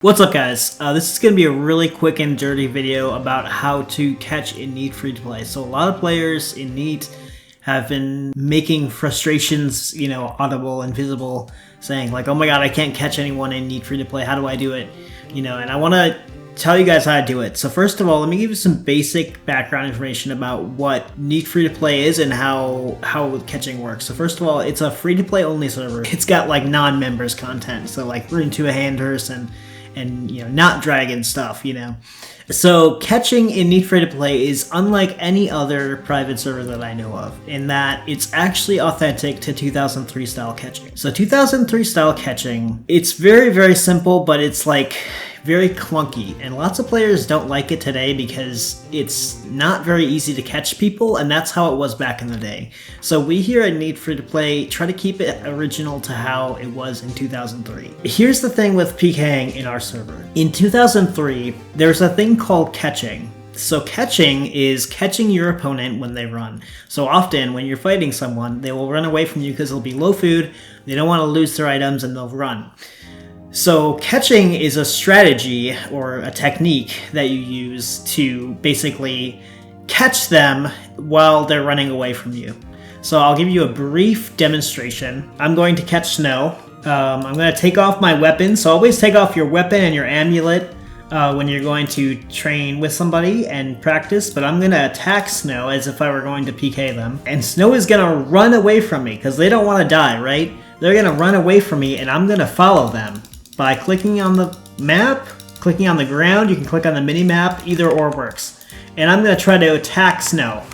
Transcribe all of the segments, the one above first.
What's up guys, this is going to be a really quick and dirty video about how to catch in Neat free-to-play. So a lot of players in Neat have been making frustrations, audible and visible, saying like, oh my god, I can't catch anyone in Neat free-to-play, how do I do it? And I want to tell you guys how to do it. So first of all, let me give you some basic background information about what Neat free-to-play is and how catching works. So first of all, it's a free-to-play only server. It's got like non-members content, so like Rune to a Handers and not dragon stuff, So catching in Neat free-to-play is unlike any other private server that I know of, in that it's actually authentic to 2003 style catching. So 2003 style catching, it's very, very simple, but it's like very clunky, and lots of players don't like it today because it's not very easy to catch people, and that's how it was back in the day. So we here at Neat free-to-play try to keep it original to how it was in 2003. Here's the thing with PKing in our server. In 2003, there's a thing called catching. So catching is catching your opponent when they run. So often when you're fighting someone, they will run away from you because they'll be low food, they don't want to lose their items, and they'll run. So catching is a strategy or a technique that you use to basically catch them while they're running away from you. So I'll give you a brief demonstration. I'm going to catch Snow. I'm going to take off my weapon. So always take off your weapon and your amulet when you're going to train with somebody and practice, but I'm going to attack Snow as if I were going to PK them. And Snow is going to run away from me because they don't want to die, right? They're going to run away from me and I'm going to follow them by clicking on the map, clicking on the ground. You can click on the mini-map, either or works. And I'm going to try to attack Snow.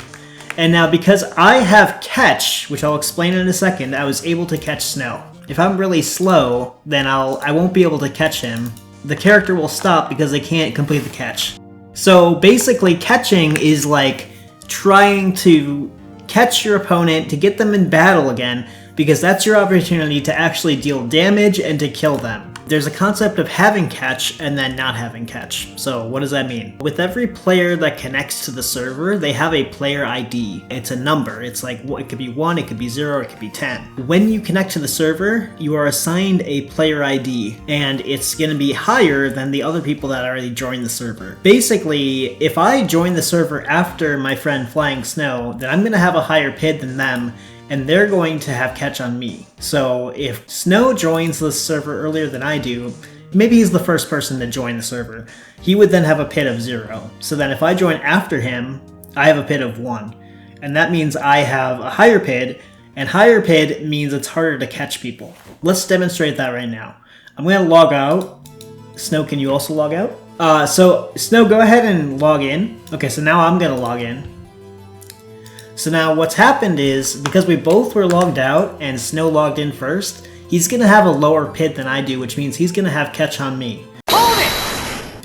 And now because I have catch, which I'll explain in a second, I was able to catch Snow. If I'm really slow, then I won't be able to catch him. The character will stop because they can't complete the catch. So basically catching is like trying to catch your opponent to get them in battle again, because that's your opportunity to actually deal damage and to kill them. There's a concept of having catch and then not having catch. So what does that mean? With every player that connects to the server, they have a player ID. It's a number. It's like, it could be 1, it could be 0, it could be 10. When you connect to the server, you are assigned a player ID, and it's going to be higher than the other people that already joined the server. Basically, if I join the server after my friend Flying Snow, then I'm going to have a higher PID than them, and they're going to have catch on me. So if Snow joins the server earlier than I do, maybe he's the first person to join the server, he would then have a PID of 0. So then if I join after him, I have a PID of 1. And that means I have a higher PID, and higher PID means it's harder to catch people. Let's demonstrate that right now. I'm going to log out. Snow, can you also log out? So Snow, go ahead and log in. Okay, so now I'm going to log in. So now what's happened is, because we both were logged out and Snow logged in first, he's going to have a lower PID than I do, which means he's going to have catch on me. Hold it!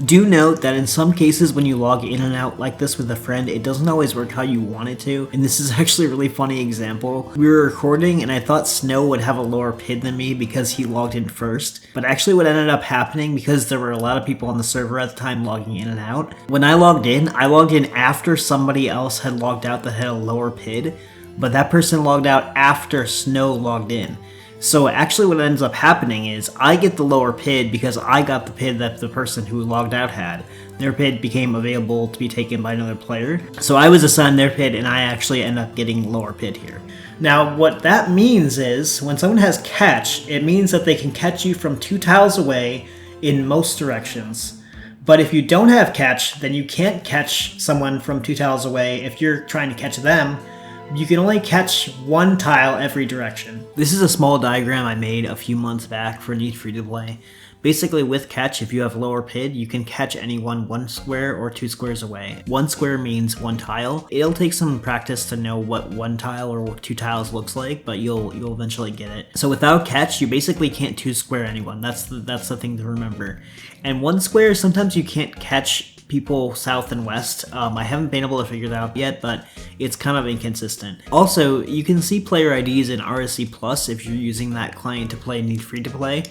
Do note that in some cases when you log in and out like this with a friend, it doesn't always work how you want it to. And this is actually a really funny example. We were recording and I thought Snow would have a lower PID than me because he logged in first. But actually what ended up happening, because there were a lot of people on the server at the time logging in and out, when I logged in after somebody else had logged out that had a lower PID, but that person logged out after Snow logged in. So actually what ends up happening is I get the lower PID because I got the PID that the person who logged out had. Their PID became available to be taken by another player. So I was assigned their PID and I actually end up getting lower PID here. Now what that means is when someone has catch, it means that they can catch you from 2 tiles away in most directions. But if you don't have catch, then you can't catch someone from 2 tiles away. If you're trying to catch them, you can only catch 1 tile every direction. This is a small diagram I made a few months back for Neat free-to-play. Basically with catch, if you have lower PID, you can catch anyone 1 square or 2 squares away. 1 square means 1 tile. It'll take some practice to know what 1 tile or 2 tiles looks like, but you'll eventually get it. So without catch, you basically can't 2 square anyone. That's the thing to remember. And 1 square, sometimes you can't catch people south and west. I haven't been able to figure that out yet, but it's kind of inconsistent. Also, you can see player IDs in RSC Plus if you're using that client to play Neat free-to-play.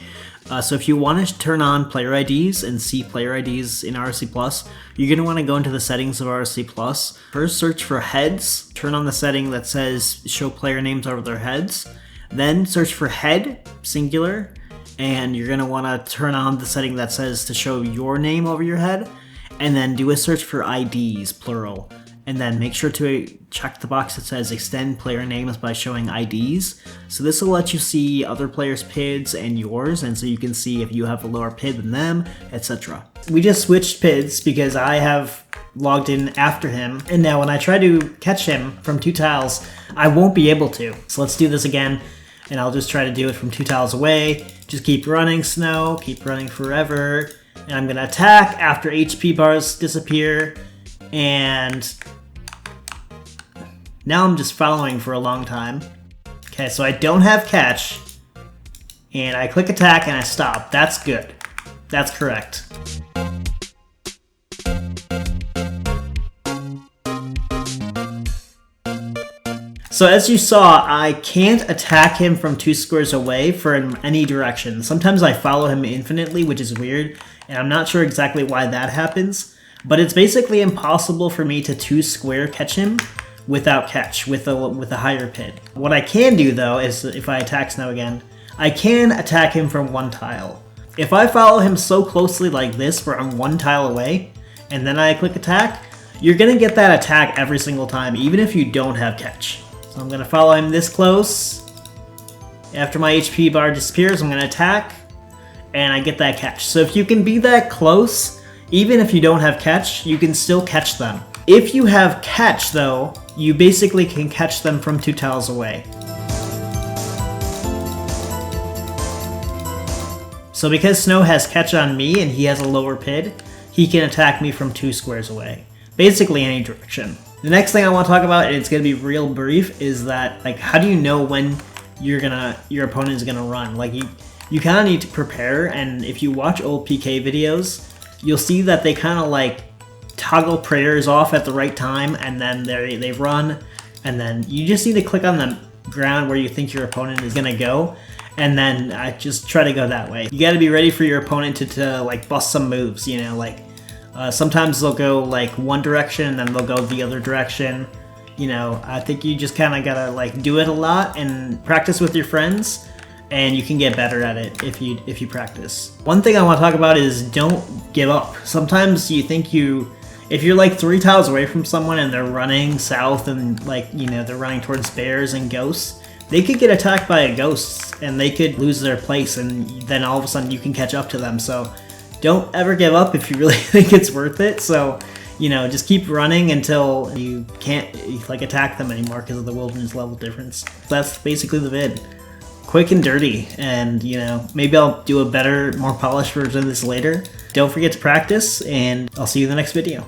So if you want to turn on player IDs and see player IDs in RSC Plus, you're going to want to go into the settings of RSC Plus. First, search for heads. Turn on the setting that says show player names over their heads. Then search for head, singular, and you're gonna wanna turn on the setting that says to show your name over your head, and then do a search for IDs, plural. And then make sure to check the box that says extend player names by showing IDs. So this will let you see other players' PIDs and yours, and so you can see if you have a lower PID than them, etc. We just switched PIDs because I have logged in after him, and now when I try to catch him from 2 tiles, I won't be able to. So let's do this again, and I'll just try to do it from 2 tiles away. Just keep running, Snow, keep running forever. And I'm gonna attack after HP bars disappear, and now I'm just following for a long time. Okay, so I don't have catch, and I click attack and I stop. That's good. That's correct. So as you saw, I can't attack him from 2 squares away from any direction. Sometimes I follow him infinitely, which is weird, and I'm not sure exactly why that happens. But it's basically impossible for me to 2 square catch him without catch, with a higher PID. What I can do though is, if I attack Snow again, I can attack him from 1 tile. If I follow him so closely like this where I'm 1 tile away, and then I click attack, you're gonna get that attack every single time, even if you don't have catch. So I'm gonna follow him this close. After my HP bar disappears, I'm gonna attack, and I get that catch. So if you can be that close, even if you don't have catch, you can still catch them. If you have catch though, you basically can catch them from 2 tiles away. So because Snow has catch on me and he has a lower PID, he can attack me from 2 squares away. Basically any direction. The next thing I want to talk about, and it's going to be real brief, is that, like, how do you know when your opponent is gonna run? Like, you kind of need to prepare, and if you watch old PK videos, you'll see that they kind of like toggle prayers off at the right time, and then they run, and then you just need to click on the ground where you think your opponent is gonna go, and then just try to go that way. You got to be ready for your opponent to like bust some moves, you know, like sometimes they'll go like one direction and then they'll go the other direction. You know, I think you just kind of gotta like do it a lot and practice with your friends, and you can get better at it if you practice. One thing I want to talk about is don't give up. Sometimes you think if you're like 3 tiles away from someone and they're running south and like, you know, they're running towards bears and ghosts, they could get attacked by a ghost and they could lose their place, and then all of a sudden you can catch up to them. So don't ever give up if you really think it's worth it. So, you know, just keep running until you can't like attack them anymore because of the wilderness level difference. That's basically the vid. Quick and dirty, and you know, maybe I'll do a better, more polished version of this later. Don't forget to practice, and I'll see you in the next video.